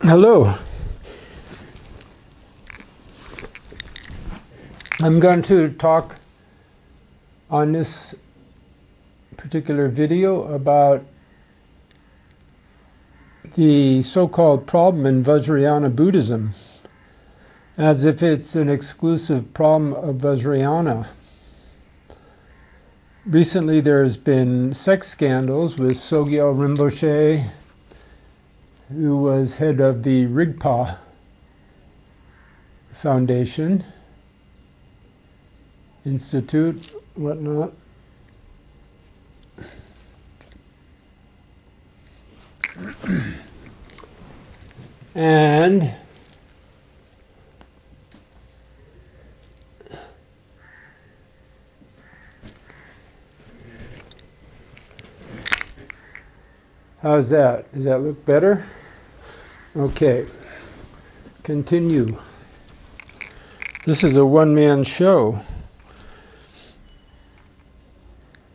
Hello. I'm going to talk on this particular video about the so-called problem in Vajrayana Buddhism, as if it's an exclusive problem of Vajrayana. Recently there's been sex scandals with Sogyal Rinpoche, who was head of the Rigpa Foundation, Institute, whatnot. And how's that? Does that look better? Okay. Continue. This is a one-man show.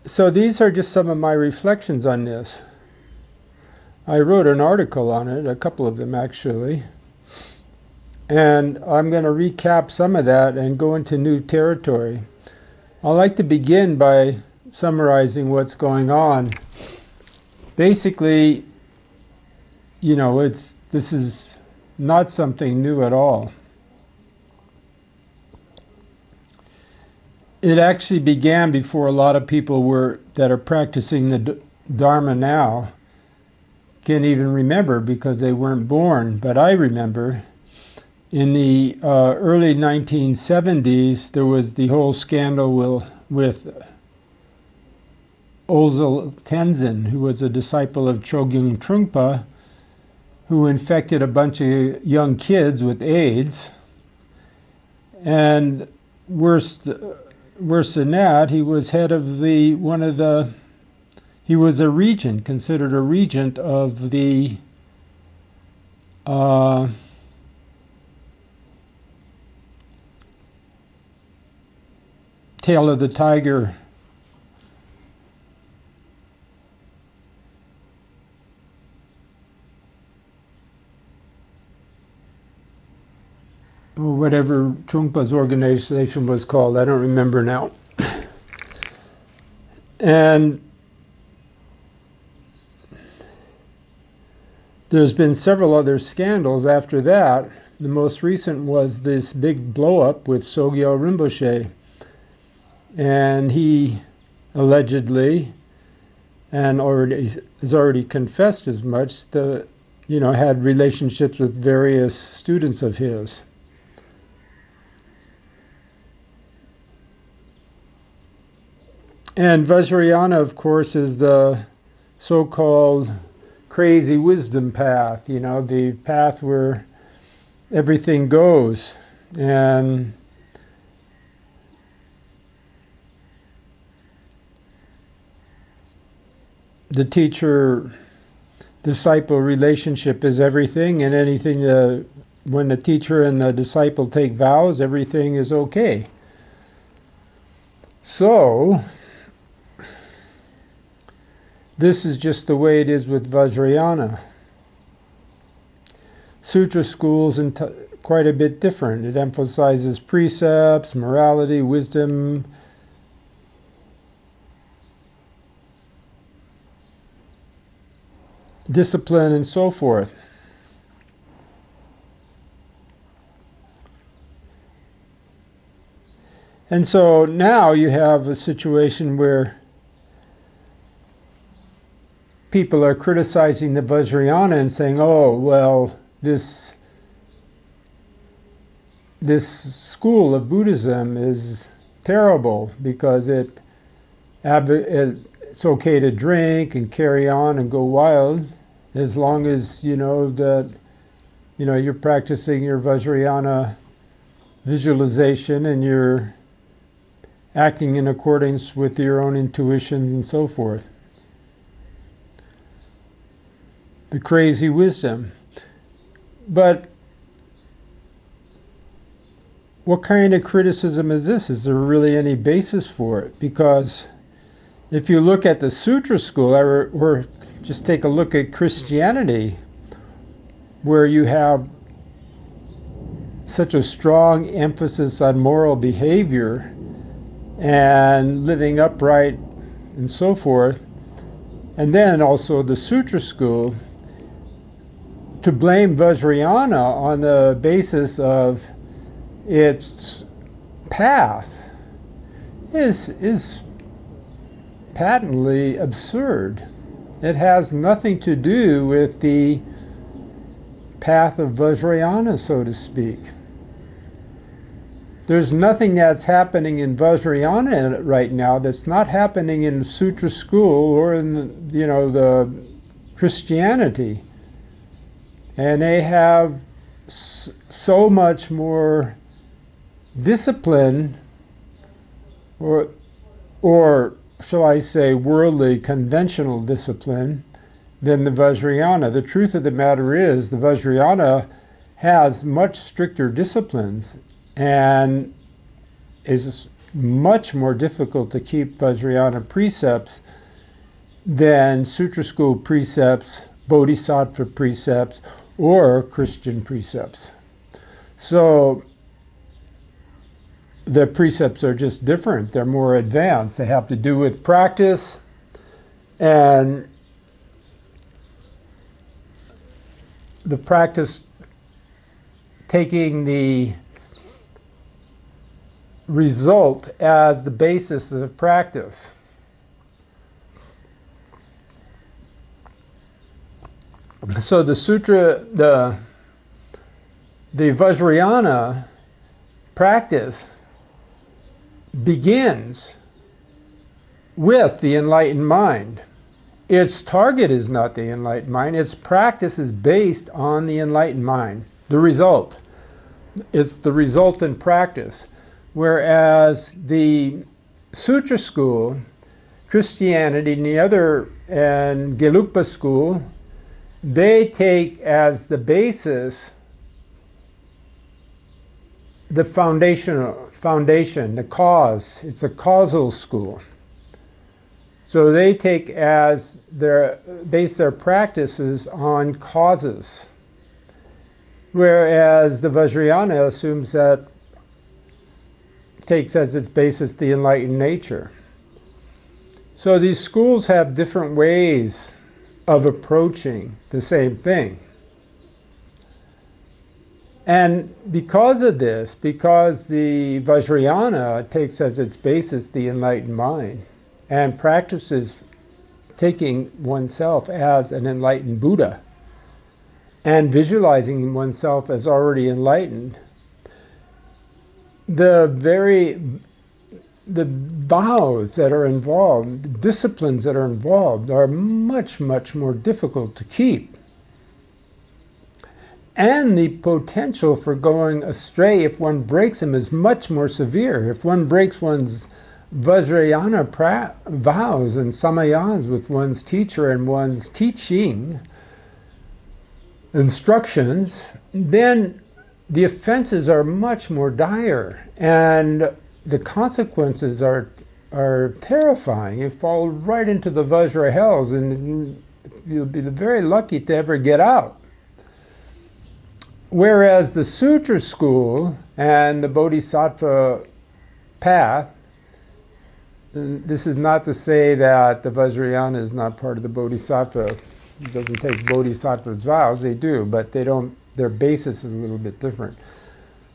So these are just some of my reflections on this. I wrote an article on it, a couple of them actually, and I'm going to recap some of that and go into new territory. I'd like to begin by summarizing what's going on. Basically, you know, this is not something new at all. It actually began before a lot of people that are practicing the Dharma now can even remember, because they weren't born. But I remember in the early 1970s, there was the whole scandal with Ozel Tenzin, who was a disciple of Chogyam Trungpa, who infected a bunch of young kids with AIDS. And worse than that, he was head of he was a regent, considered a regent of the Tail of the Tiger or whatever Trungpa's organization was called. I don't remember now. And there's been several other scandals after that. The most recent was this big blow-up with Sogyal Rinpoche. And he allegedly, and has already confessed as much, had relationships with various students of his. And Vajrayana, of course, is the so-called crazy wisdom path, the path where everything goes. And the teacher-disciple relationship is everything, and anything, when the teacher and the disciple take vows, everything is okay. So this is just the way it is with Vajrayana. Sutra school's quite a bit different. It emphasizes precepts, morality, wisdom, discipline, and so forth. And so now you have a situation where people are criticizing the Vajrayana and saying, oh, well, this school of Buddhism is terrible because it's okay to drink and carry on and go wild as long as you're practicing your Vajrayana visualization and you're acting in accordance with your own intuitions and so forth. The crazy wisdom. But what kind of criticism is this? Is there really any basis for it? Because If you look at the Sutra school, or just take a look at Christianity, where you have such a strong emphasis on moral behavior and living upright and so forth, and then also the Sutra school, to blame Vajrayana on the basis of its path is patently absurd. It has nothing to do with the path of Vajrayana, so to speak. There's nothing that's happening in Vajrayana right now that's not happening in the Sutra school or in the Christianity. And they have so much more discipline, or shall I say worldly conventional discipline, than the Vajrayana. The truth of the matter is the Vajrayana has much stricter disciplines and is much more difficult to keep Vajrayana precepts than Sutra school precepts, Bodhisattva precepts, or Christian precepts. So the precepts are just different. They're more advanced. They have to do with practice and the practice taking the result as the basis of practice. So the sutra, the Vajrayana practice begins with the enlightened mind. Its target is not the enlightened mind. Its practice is based on the enlightened mind. The result. It's the resultant practice. Whereas the Sutra school, Christianity, and Gelugpa school, they take as the basis the foundation, the cause. It's a causal school. So they take as base their practices on causes. Whereas the Vajrayana assumes that, takes as its basis the enlightened nature. So these schools have different ways of approaching the same thing. And because of this, because the Vajrayana takes as its basis the enlightened mind and practices taking oneself as an enlightened Buddha and visualizing oneself as already enlightened, the vows that are involved, the disciplines that are involved are much, much more difficult to keep. And the potential for going astray if one breaks them is much more severe. If one breaks one's Vajrayana vows and samayas with one's teacher and one's teaching, instructions, then the offenses are much more dire and the consequences are terrifying. You fall right into the Vajra hells and you'll be very lucky to ever get out. Whereas the Sutra school and the Bodhisattva path, this is not to say that the Vajrayana is not part of the Bodhisattva. It doesn't take Bodhisattva's vows, they do, but they don't, their basis is a little bit different.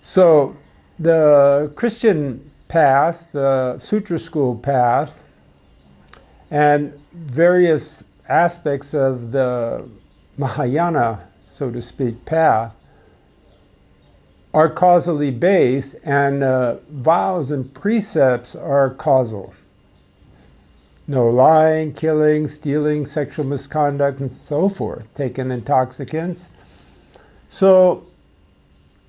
So the Christian path, the Sutra school path, and various aspects of the Mahayana, so to speak, path, are causally based, and vows and precepts are causal. No lying, killing, stealing, sexual misconduct, and so forth, taking intoxicants. So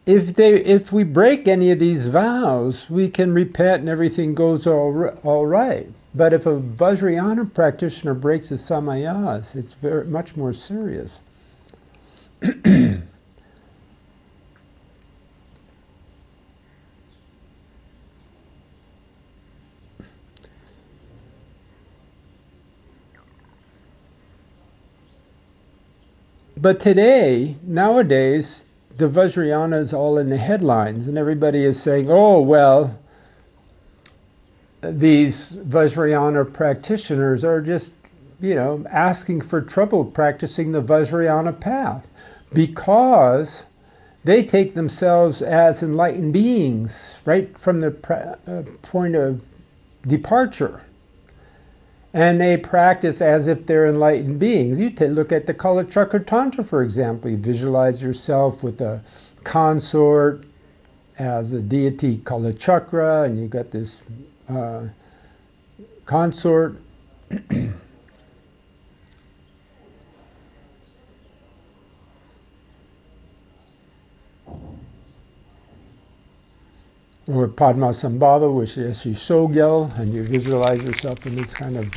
if we break any of these vows, we can repent and everything goes all right. But if a Vajrayana practitioner breaks the samayas, it's much more serious. But today, nowadays, the Vajrayana is all in the headlines, and everybody is saying, oh, well, these Vajrayana practitioners are just, asking for trouble practicing the Vajrayana path because they take themselves as enlightened beings right from the point of departure. And they practice as if they're enlightened beings. You look at the Kala Chakra Tantra, for example. You visualize yourself with a consort as a deity, Kala Chakra, and you got this consort. Or Padmasambhava, which is Shogyal, and you visualize yourself in this kind of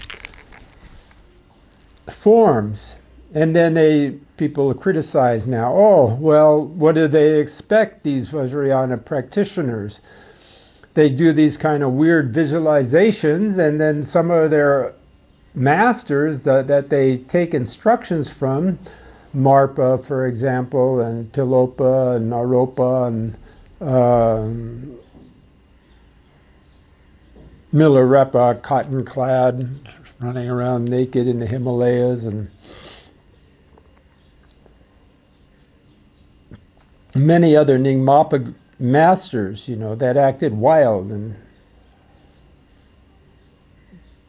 forms. And then people criticize now, oh, well, what do they expect, these Vajrayana practitioners? They do these kind of weird visualizations, and then some of their masters that they take instructions from, Marpa, for example, and Tilopa, and Naropa, and Milarepa, cotton-clad, running around naked in the Himalayas, and many other Nyingmapa masters, that acted wild and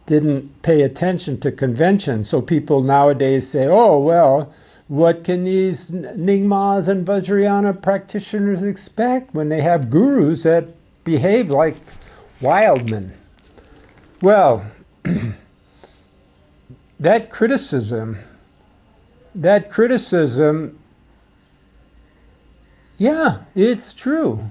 didn't pay attention to convention. So people nowadays say, oh, well, what can these Nyingmas and Vajrayana practitioners expect when they have gurus that behave like wild men? Well, that criticism, yeah, it's true.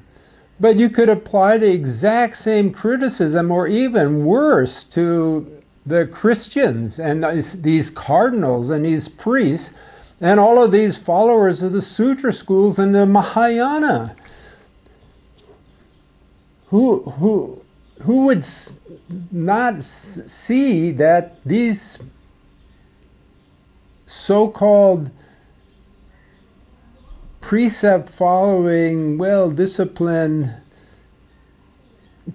But you could apply the exact same criticism, or even worse, to the Christians and these cardinals and these priests and all of these followers of the Sutra schools and the Mahayana. Who would not see that these so-called precept-following, well-disciplined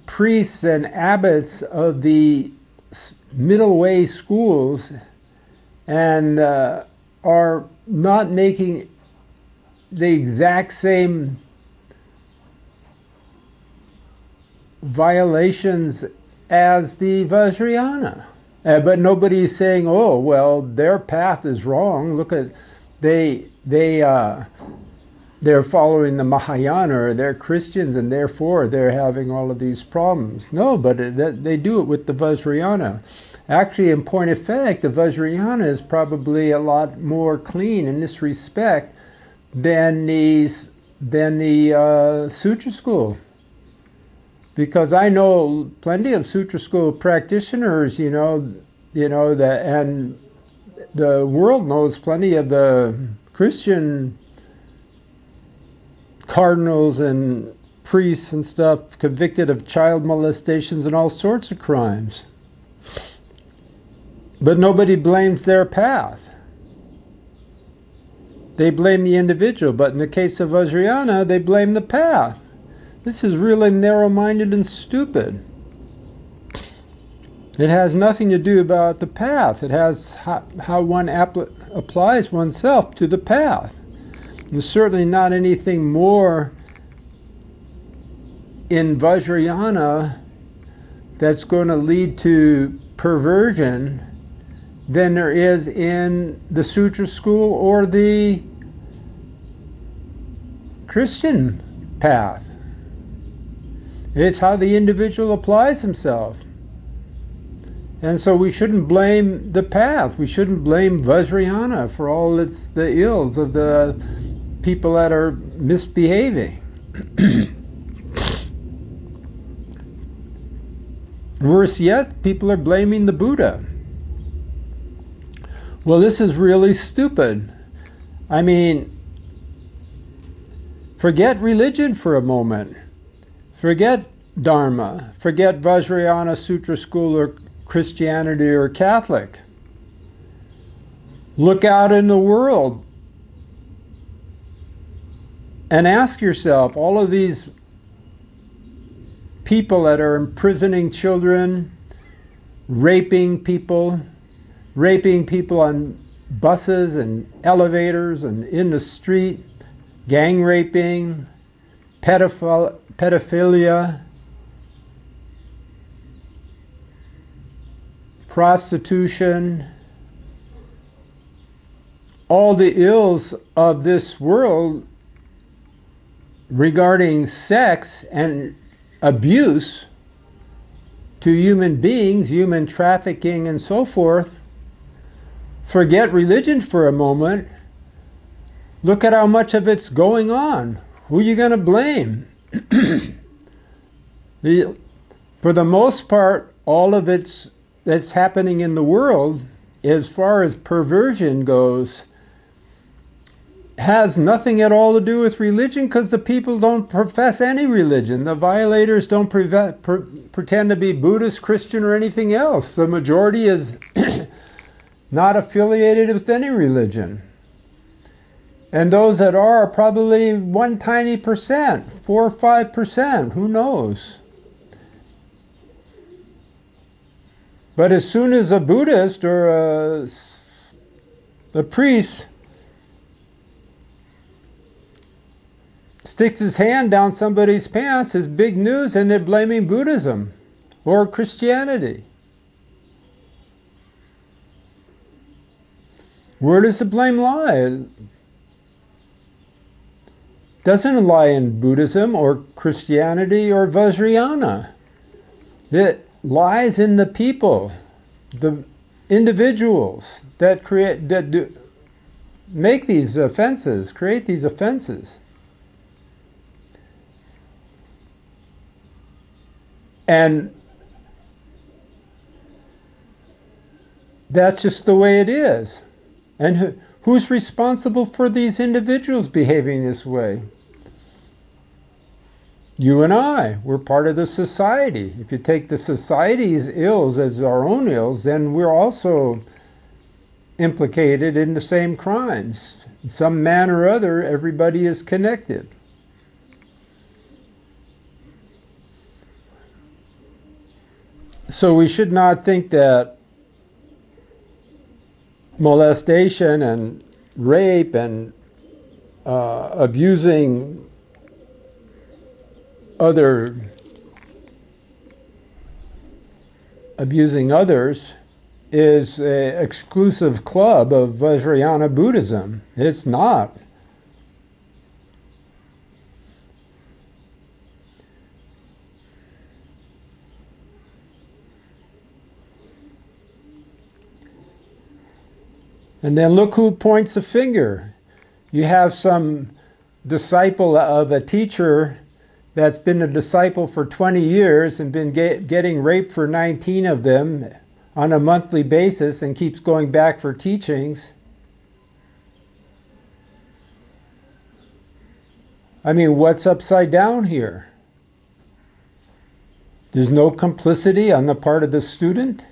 priests and abbots of the middle way schools and are not making the exact same violations as the Vajrayana. But nobody's saying, oh, well, their path is wrong. Look at, they're following the Mahayana, or they're Christians, and therefore they're having all of these problems. No, but they do it with the Vajrayana. Actually, in point of fact, the Vajrayana is probably a lot more clean in this respect than the Sutra school. Because I know plenty of Sutra school practitioners, and the world knows plenty of the Christian cardinals and priests and stuff convicted of child molestations and all sorts of crimes. But nobody blames their path. They blame the individual, but in the case of Vajrayana, they blame the path. This is really narrow-minded and stupid. It has nothing to do about the path. It has how one applies oneself to the path. There's certainly not anything more in Vajrayana that's going to lead to perversion than there is in the Sutra school or the Christian path. It's how the individual applies himself. And so we shouldn't blame the path. We shouldn't blame Vajrayana for all the ills of the people that are misbehaving. Worse yet, people are blaming the Buddha. Well, this is really stupid. I mean, forget religion for a moment. Forget Dharma. Forget Vajrayana, Sutra school, or Christianity or Catholic. Look out in the world. And ask yourself, all of these people that are imprisoning children, raping people on buses and elevators and in the street, gang raping, pedophilia, prostitution, all the ills of this world regarding sex and abuse to human beings, human trafficking and so forth. Forget religion for a moment. Look at how much of it's going on. Who are you going to blame? For the most part, all of it's that's happening in the world, as far as perversion goes, has nothing at all to do with religion, because the people don't profess any religion. The violators don't pretend to be Buddhist, Christian, or anything else. The majority is not affiliated with any religion. And those that are probably one tiny percent, 4 or 5%, who knows? But as soon as a Buddhist or a priest sticks his hand down somebody's pants, it's big news, and they're blaming Buddhism or Christianity. Where does the blame lie? It doesn't lie in Buddhism or Christianity or Vajrayana. It lies in the people, the individuals that make these offenses, create these offenses. And that's just the way it is. And who's responsible for these individuals behaving this way? You and I. We're part of the society. If you take the society's ills as our own ills, then we're also implicated in the same crimes. In some manner or other, everybody is connected. So we should not think that molestation and rape and abusing others is an exclusive club of Vajrayana Buddhism. It's not. And then look who points the finger. You have some disciple of a teacher that's been a disciple for 20 years and been getting raped for 19 of them on a monthly basis and keeps going back for teachings. I mean, what's upside down here? There's no complicity on the part of the student?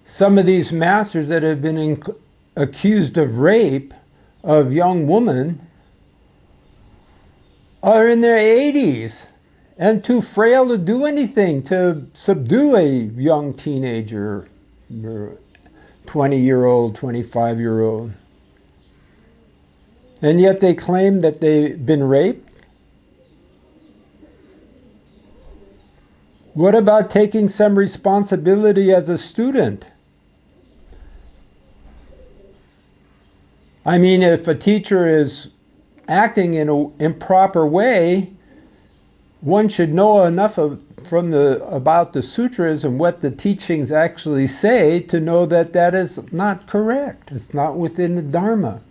Some of these masters that have been accused of rape of young women are in their 80s and too frail to do anything to subdue a young teenager, 20-year-old, 25-year-old. And yet they claim that they've been raped. What about taking some responsibility as a student? I mean, if a teacher is acting in an improper way, one should know enough about the sutras and what the teachings actually say to know that that is not correct. It's not within the Dharma.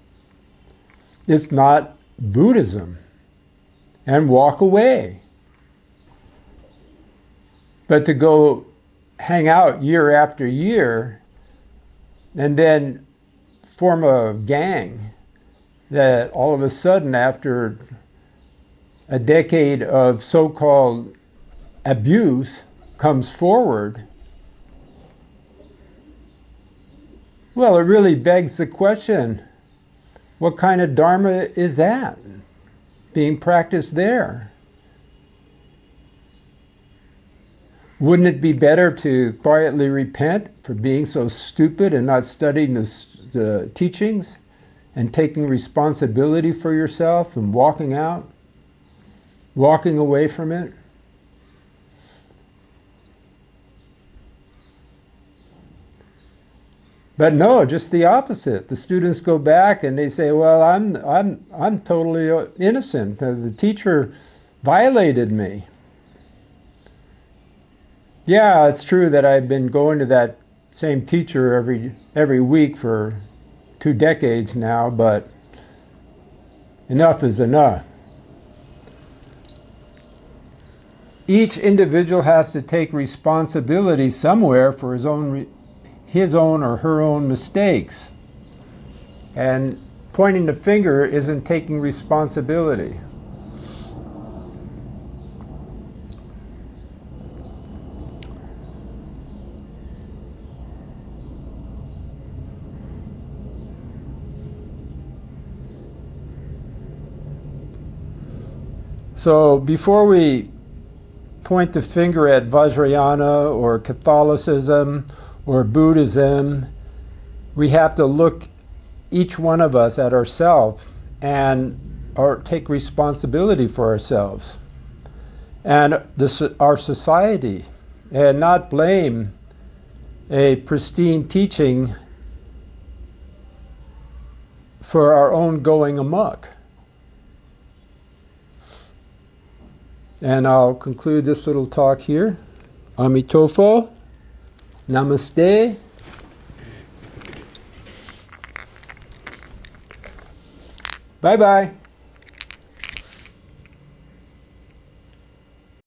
It's not Buddhism. And walk away. But to go hang out year after year and then form a gang that all of a sudden, after a decade of so-called abuse, comes forward, Well, it really begs the question, what kind of Dharma is that being practiced there? Wouldn't it be better to quietly repent for being so stupid and not studying the teachings and taking responsibility for yourself and walking out, walking away from it? But no, just the opposite. The students go back and they say, "Well, I'm totally innocent. The teacher violated me." Yeah, it's true that I've been going to that same teacher every week for 2 decades now, but enough is enough. Each individual has to take responsibility somewhere for his own or her own mistakes. And pointing the finger isn't taking responsibility. So before we point the finger at Vajrayana or Catholicism or Buddhism, we have to look, each one of us, at ourselves and take responsibility for ourselves and our society, and not blame a pristine teaching for our own going amok. And I'll conclude this little talk here. Amitofo. Namaste. Bye-bye.